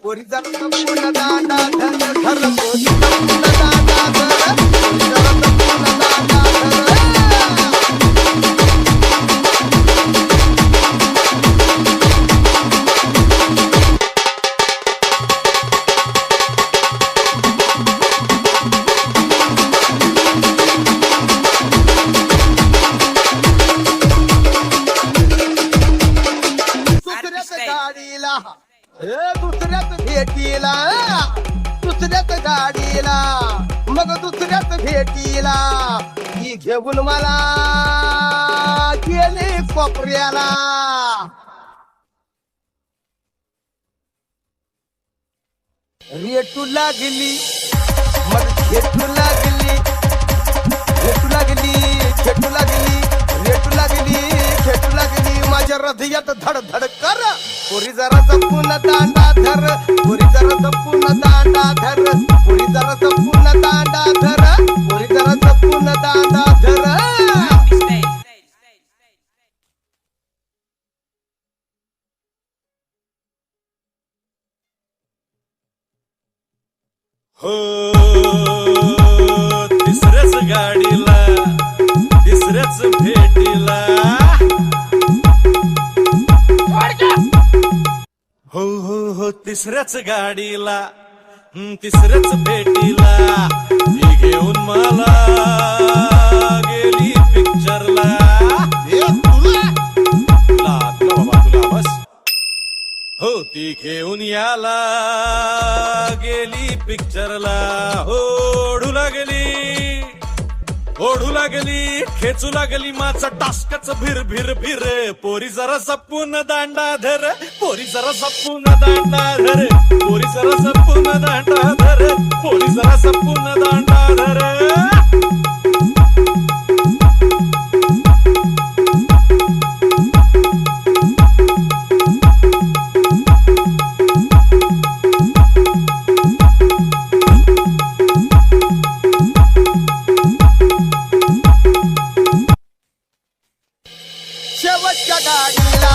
पोरीचा संपूर्ण दांडा धर धर पोरी संपूर्ण दांडा धर पोरीचा संपूर्ण दांडा दुसऱ्याच भेटीला दुसऱ्याच गाडीला मग दुसऱ्याच भेटीला ही घेऊन मला गेले कोपऱ्याला रेटू लागली मग खेटू लागली रेटू लागली खेटू लागली रेटू लागली खेटू लागली माझ्या हृदयात धड धड कर पोरी जरा जपून दांडा धर पोरी जरा जपून दांडा धर पोरी जरा जपून दांडा धर पोरी जरा जपून दांडा धर हो तिसऱ्याच गाडीला तिसऱ्याच भेटीला हो हो हो तिसऱ्याच गाडीला तिसऱ्याच भेटीला ती घेऊन मला गेली पिक्चरला तुला बाबा तुला बस हो ती घेऊन याला गेली पिक्चरला ओढू लागली खेचू लागली माझा टास्कच भिर भिर भिर पोरी जरा सपून दांडा धर पोरी जरा सपून दांडा धर पोरी जरा सपून दांडा धर पोरी जरा सपून दांडा धर शेवटच्या गाडीला